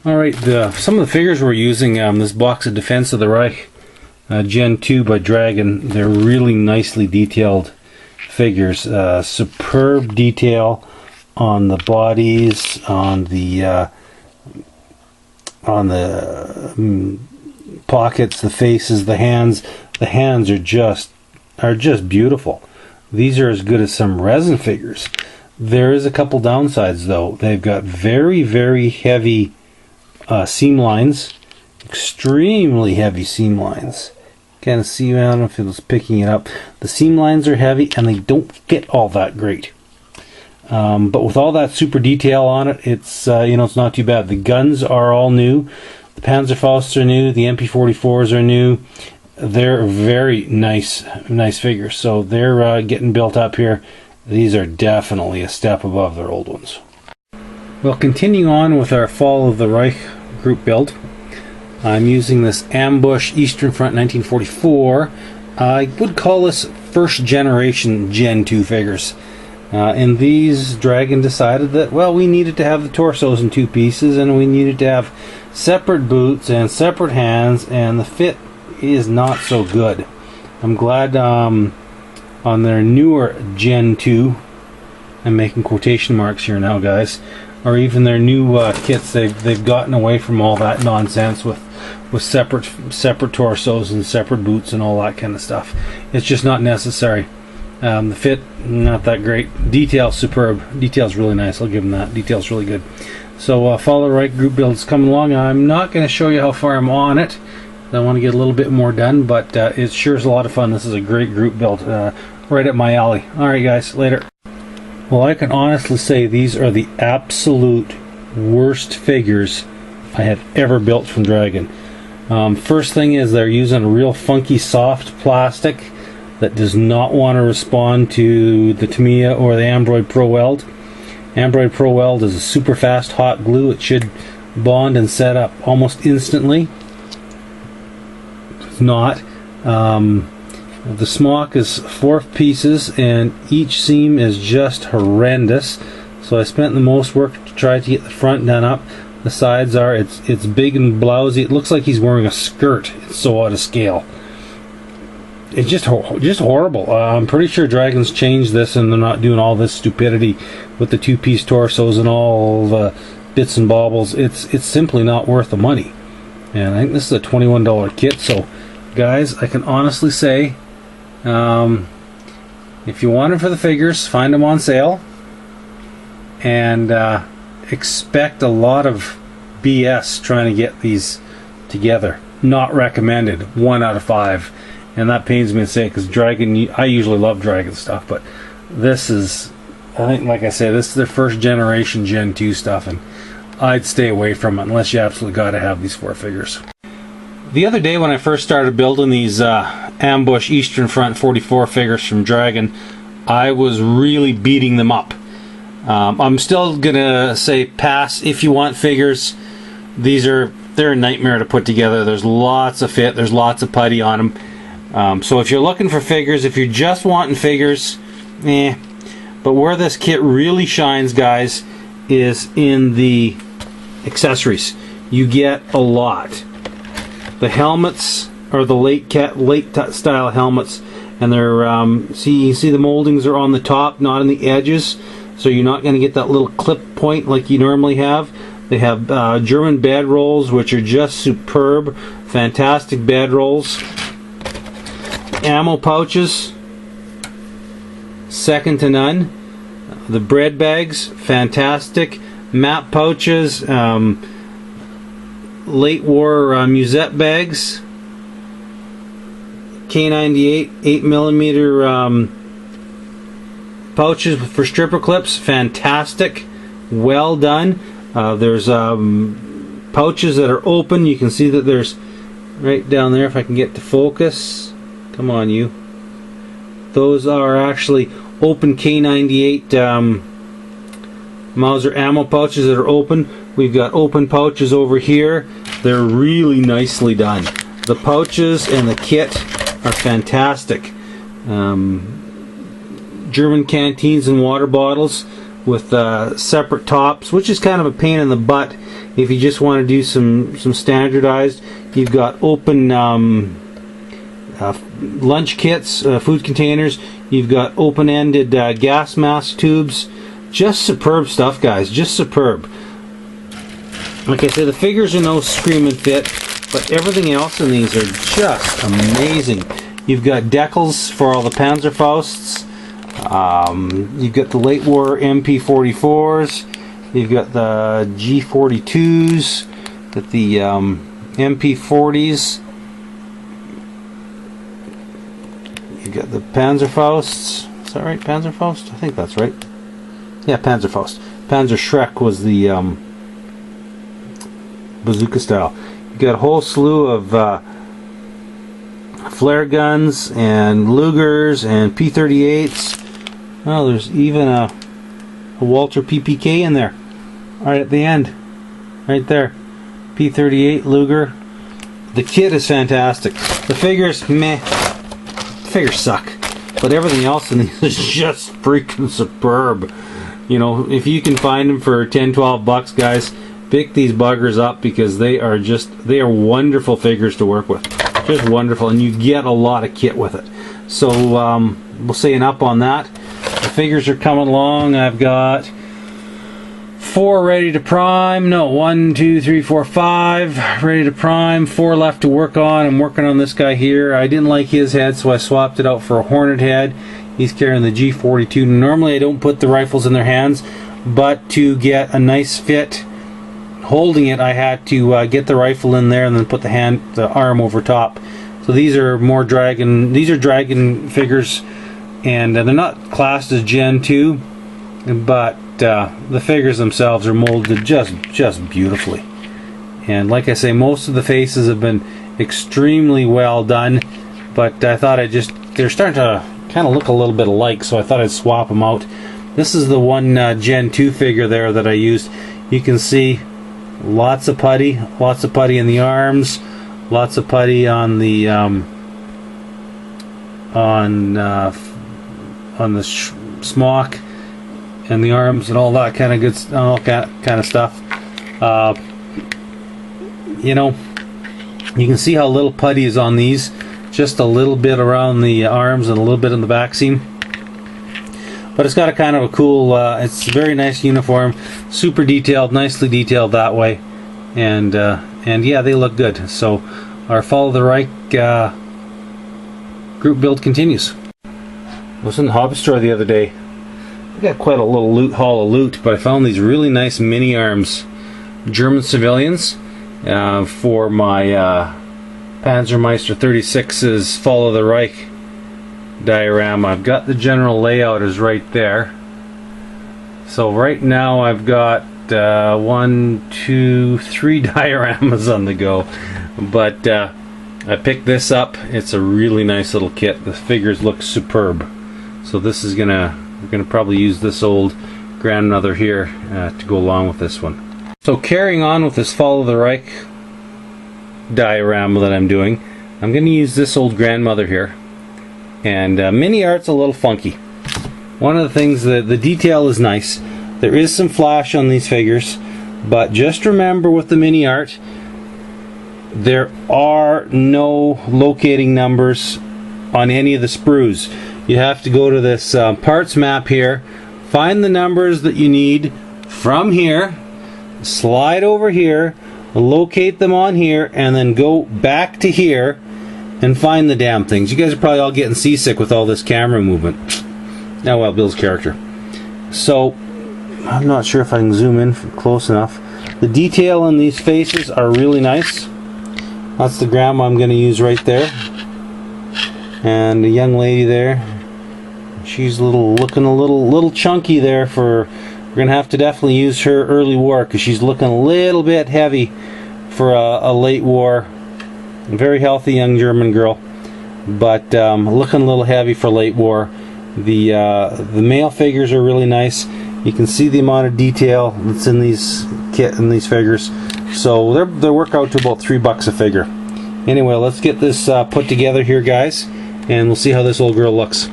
Alright, some of the figures we're using, this box of Defense of the Reich Gen 2 by Dragon, they're really nicely detailed figures. Superb detail on the bodies, on the pockets, the faces, the hands. The hands are just beautiful. These are as good as some resin figures. There is a couple downsides though. They've got very, very heavy seam lines, extremely heavy seam lines. Kind of see, I don't know if it was picking it up. The seam lines are heavy and they don't fit all that great. But with all that super detail on it, it's it's not too bad. The guns are all new. The Panzerfausts are new. The MP44s are new. They're very nice figures. So they're getting built up here. These are definitely a step above their old ones. Well, continuing on with our Fall of the Reich group build, I'm using this Ambush Eastern Front 1944. I would call this first generation Gen 2 figures. And these, Dragon decided that, well, we needed to have the torsos in two pieces, and we needed to have separate boots and separate hands, and the fit is not so good. I'm glad on their newer Gen 2, I'm making quotation marks here now, guys, or even their new kits, they've gotten away from all that nonsense with separate torsos and separate boots and all that kind of stuff. It's just not necessary. The fit, not that great. Detail, superb. Detail's really nice, I'll give them that. Detail's really good. So Follow the Right group build's coming along. I'm not going to show you how far I'm on it. I want to get a little bit more done, but it sure is a lot of fun. This is a great group build, right up my alley. Alright guys, later. Well, I can honestly say these are the absolute worst figures I have ever built from Dragon. First thing is they're using a real funky soft plastic that does not want to respond to the Tamiya or the Ambroid Pro Weld. Ambroid Pro Weld is a super fast hot glue. It should bond and set up almost instantly. It's not. The smock is 4 pieces and each seam is just horrendous. So I spent the most work to try to get the front done up. The sides are, it's big and blousy. It looks like he's wearing a skirt. It's so out of scale. It's just horrible. I'm pretty sure Dragon's changed this and they're not doing all this stupidity with the 2-piece torsos and all the bits and baubles. It's simply not worth the money. And I think this is a $21 kit. So guys, I can honestly say, if you want them for the figures, find them on sale. And expect a lot of BS trying to get these together. Not recommended. 1 out of 5. And that pains me to say, because Dragon, I usually love Dragon stuff, but this is, I think, like I said, this is their first generation Gen 2 stuff, and I'd stay away from it unless you absolutely got to have these 4 figures. The other day when I first started building these Ambush Eastern Front 44 figures from Dragon, I was really beating them up. I'm still gonna say pass if you want figures. They're a nightmare to put together. There's lots of fit, there's lots of putty on them. So if you're looking for figures, if you're just wanting figures, but where this kit really shines, guys, is in the accessories. You get a lot. The helmets are the late style helmets, and they're you see the moldings are on the top, not on the edges, so you're not going to get that little clip point like you normally have. They have German bed rolls, which are just superb, fantastic bed rolls. Ammo pouches, second to none. The bread bags, fantastic. Map pouches, late war musette bags, K98 8mm pouches for stripper clips, fantastic, well done. There's pouches that are open. You can see that there's right down there, if I can get to focus. Come on, you. Those are actually open K98 Mauser ammo pouches that are open. We've got open pouches over here. They're really nicely done. The pouches and the kit are fantastic. German canteens and water bottles. with separate tops, which is kind of a pain in the butt if you just want to do some standardized. You've got open lunch kits, food containers. You've got open-ended gas mask tubes. Just superb stuff, guys. Just superb. Like I said, the figures are no screaming fit, but everything else in these are just amazing. You've got decals for all the Panzerfausts. You've got the late war MP44s. You've got the G42s. Got the MP40s. You've got the Panzerfausts. Is that right? Panzerfaust? I think that's right. Yeah, Panzerfaust. Panzer Schreck was the bazooka style. You've got a whole slew of flare guns and Lugers and P38s. Oh, there's even a Walter PPK in there. Right at the end. Right there. P38 Luger. The kit is fantastic. The figures, meh. The figures suck. But everything else in these is just freaking superb. You know, if you can find them for 10, 12 bucks, guys, pick these buggers up, because they are wonderful figures to work with. Just wonderful, and you get a lot of kit with it. So we'll say an up on that. The figures are coming along. I've got 4 ready to prime. No, 1, 2, 3, 4, 5 ready to prime. 4 left to work on. I'm working on this guy here. I didn't like his head, so I swapped it out for a Hornet head. He's carrying the G42. Normally I don't put the rifles in their hands, but to get a nice fit holding it, I had to get the rifle in there and then put the arm over top. So these are more Dragon. These are Dragon figures, and they're not classed as Gen 2, but the figures themselves are molded just beautifully. And like I say, most of the faces have been extremely well done, but I thought they're starting to kind of look a little bit alike, so I thought I'd swap them out. This is the one Gen 2 figure there that I used. You can see lots of putty in the arms, lots of putty on the smock and the arms and all that kind of good, all kind of stuff. You know, you can see how little putty is on these. Just a little bit around the arms and a little bit in the back seam. But it's got a kind of a cool, it's a very nice uniform, super detailed, nicely detailed that way, and yeah, they look good. So our Follow the Reich group build continues. I was in the hobby store the other day. I got quite a little haul of loot, but I found these really nice mini arms, German civilians, for my Panzermeister 36's Follow the Reich diorama. I've got the general layout is right there. So right now I've got 1, 2, 3 dioramas on the go, but I picked this up. It's a really nice little kit. The figures look superb. So this is we're gonna probably use this old grandmother here to go along with this one. So carrying on with this Follow the Reich diorama that I'm doing, I'm going to use this old grandmother here, and mini art's a little funky. One of the things, the detail is nice. There is some flash on these figures, but just remember with the mini art, there are no locating numbers on any of the sprues. You have to go to this parts map here, find the numbers that you need from here, slide over here, locate them on here, and then go back to here and find the damn things. You guys are probably all getting seasick with all this camera movement. Now, well, Bill's character. So I'm not sure if I can zoom in close enough. The detail in these faces are really nice. That's the grandma I'm going to use right there, and the young lady there. She's looking a little chunky there. We're going to have to definitely use her early war, because she's looking a little bit heavy for a late war. A very healthy young German girl, but looking a little heavy for late war. The male figures are really nice. You can see the amount of detail that's in these figures. So they work out to about $3 a figure. Anyway, let's get this put together here, guys, and we'll see how this old girl looks.